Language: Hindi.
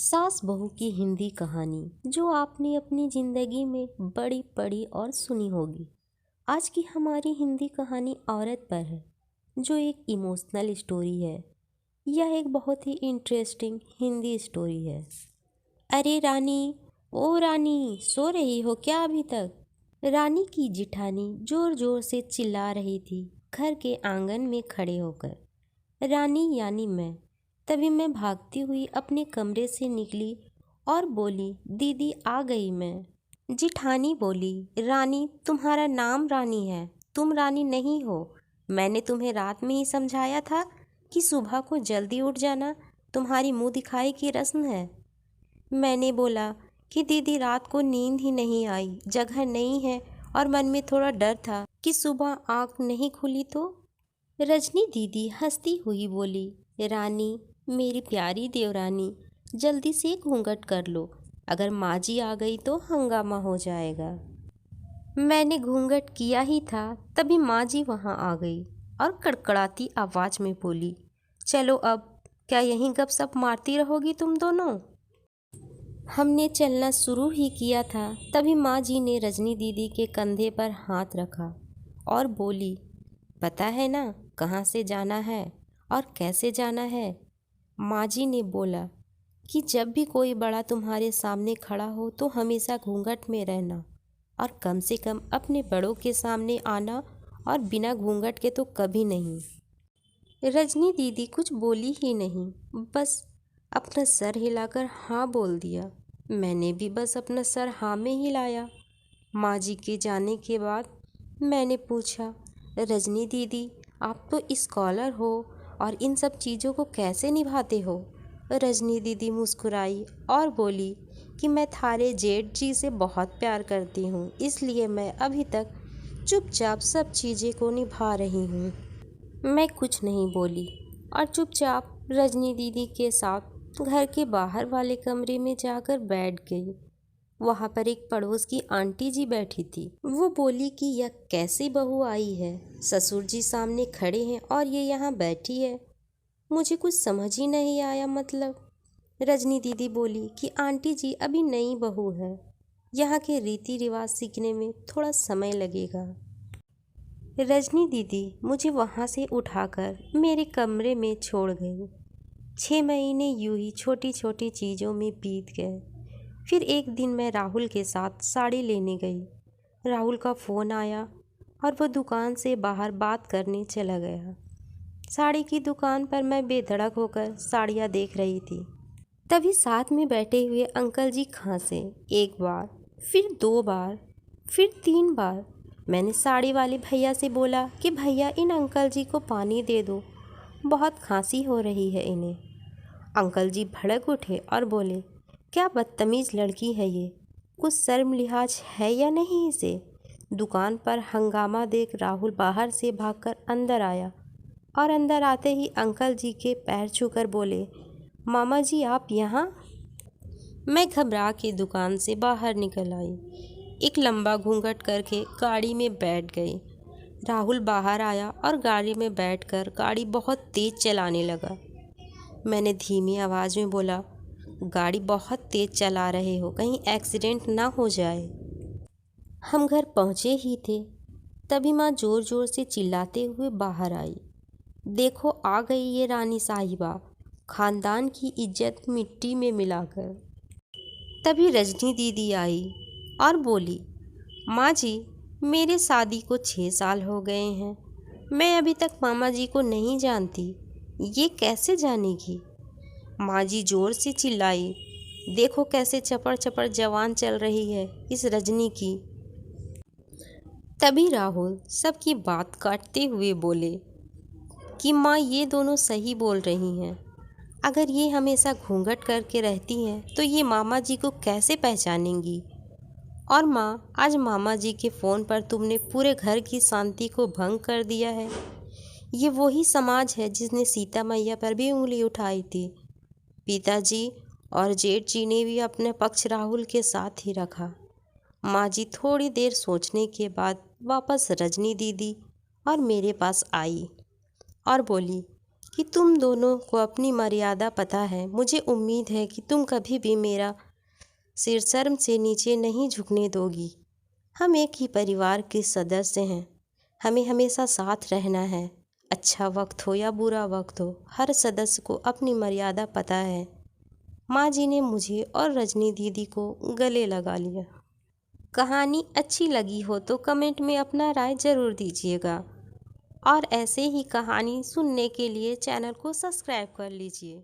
सास बहू की हिंदी कहानी जो आपने अपनी ज़िंदगी में बड़ी पढ़ी और सुनी होगी। आज की हमारी हिंदी कहानी औरत पर है, जो एक इमोशनल स्टोरी है। यह एक बहुत ही इंटरेस्टिंग हिंदी स्टोरी है। अरे रानी, ओ रानी, सो रही हो क्या अभी तक? रानी की जिठानी जोर जोर से चिल्ला रही थी घर के आंगन में खड़े होकर। रानी यानी मैं। तभी मैं भागती हुई अपने कमरे से निकली और बोली, दीदी आ गई मैं। जिठानी बोली, रानी तुम्हारा नाम रानी है, तुम रानी नहीं हो। मैंने तुम्हें रात में ही समझाया था कि सुबह को जल्दी उठ जाना, तुम्हारी मुंह दिखाई की रस्म है। मैंने बोला कि दीदी रात को नींद ही नहीं आई, जगह नहीं है और मन में थोड़ा डर था कि सुबह आँख नहीं खुली तो। रजनी दीदी हंसती हुई बोली, रानी मेरी प्यारी देवरानी, जल्दी से घूंघट कर लो, अगर माँ जी आ गई तो हंगामा हो जाएगा। मैंने घूंघट किया ही था तभी माँ जी वहाँ आ गई और कड़कड़ाती आवाज में बोली, चलो अब, क्या यहीं गपशप मारती रहोगी तुम दोनों? हमने चलना शुरू ही किया था तभी माँ जी ने रजनी दीदी के कंधे पर हाथ रखा और बोली, पता है ना कहाँ से जाना है और कैसे जाना है? माँ जी ने बोला कि जब भी कोई बड़ा तुम्हारे सामने खड़ा हो तो हमेशा घूंघट में रहना और कम से कम अपने बड़ों के सामने आना, और बिना घूंघट के तो कभी नहीं। रजनी दीदी कुछ बोली ही नहीं, बस अपना सर हिलाकर हाँ बोल दिया। मैंने भी बस अपना सर हाँ में हिलाया। माँ जी के जाने के बाद मैंने पूछा, रजनी दीदी आप तो स्कॉलर हो और इन सब चीज़ों को कैसे निभाते हो? रजनी दीदी मुस्कुराई और बोली कि मैं थारे जेठ जी से बहुत प्यार करती हूँ, इसलिए मैं अभी तक चुपचाप सब चीज़ें को निभा रही हूँ। मैं कुछ नहीं बोली और चुपचाप रजनी दीदी के साथ घर के बाहर वाले कमरे में जाकर बैठ गई। वहाँ पर एक पड़ोस की आंटी जी बैठी थी। वो बोली कि यह कैसी बहू आई है, ससुर जी सामने खड़े हैं और ये यहाँ बैठी है। मुझे कुछ समझ ही नहीं आया। मतलब रजनी दीदी बोली कि आंटी जी अभी नई बहू है, यहाँ के रीति रिवाज सीखने में थोड़ा समय लगेगा। रजनी दीदी मुझे वहाँ से उठाकर मेरे कमरे में छोड़ गई। 6 महीने यूं ही छोटी छोटी चीज़ों में बीत गए। फिर एक दिन मैं राहुल के साथ साड़ी लेने गई। राहुल का फ़ोन आया और वो दुकान से बाहर बात करने चला गया। साड़ी की दुकान पर मैं बेधड़क होकर साड़ियाँ देख रही थी। तभी साथ में बैठे हुए अंकल जी खांसे। एक बार, फिर 2 बार, फिर 3 बार। मैंने साड़ी वाले भैया से बोला कि भैया इन अंकल जी को पानी दे दो, बहुत खांसी हो रही है इन्हें। अंकल जी भड़क उठे और बोले, क्या बदतमीज़ लड़की है ये, कुछ शर्म लिहाज है या नहीं इसे? दुकान पर हंगामा देख राहुल बाहर से भागकर अंदर आया और अंदर आते ही अंकल जी के पैर छूकर बोले, मामा जी आप यहाँ? मैं घबरा के दुकान से बाहर निकल आई, एक लंबा घूंघट करके गाड़ी में बैठ गई। राहुल बाहर आया और गाड़ी में बैठकर गाड़ी बहुत तेज़ चलाने लगा। मैंने धीमी आवाज़ में बोला, गाड़ी बहुत तेज़ चला रहे हो, कहीं एक्सीडेंट ना हो जाए। हम घर पहुँचे ही थे तभी माँ ज़ोर ज़ोर से चिल्लाते हुए बाहर आई, देखो आ गई ये रानी साहिबा, खानदान की इज्जत मिट्टी में मिलाकर। तभी रजनी दीदी आई और बोली, माँ जी मेरे शादी को 6 साल हो गए हैं, मैं अभी तक मामा जी को नहीं जानती, ये कैसे जानेगी? माँ जी जोर से चिल्लाई, देखो कैसे चपड़ चपड़ जवान चल रही है इस रजनी की। तभी राहुल सबकी बात काटते हुए बोले कि माँ ये दोनों सही बोल रही हैं, अगर ये हमेशा घूंघट करके रहती हैं तो ये मामा जी को कैसे पहचानेंगी? और माँ आज मामा जी के फ़ोन पर तुमने पूरे घर की शांति को भंग कर दिया है। ये वही समाज है जिसने सीता मैया पर भी उंगली उठाई थी। पिताजी और जेठ जी ने भी अपने पक्ष राहुल के साथ ही रखा। माँ जी थोड़ी देर सोचने के बाद वापस रजनी दीदी और मेरे पास आई और बोली, कि तुम दोनों को अपनी मर्यादा पता है। मुझे उम्मीद है कि तुम कभी भी मेरा सिर शर्म से नीचे नहीं झुकने दोगी। हम एक ही परिवार के सदस्य हैं, हमें हमेशा साथ रहना है। अच्छा वक्त हो या बुरा वक्त हो, हर सदस्य को अपनी मर्यादा पता है। माँ जी ने मुझे और रजनी दीदी को गले लगा लिया। कहानी अच्छी लगी हो तो कमेंट में अपना राय ज़रूर दीजिएगा और ऐसे ही कहानी सुनने के लिए चैनल को सब्सक्राइब कर लीजिए।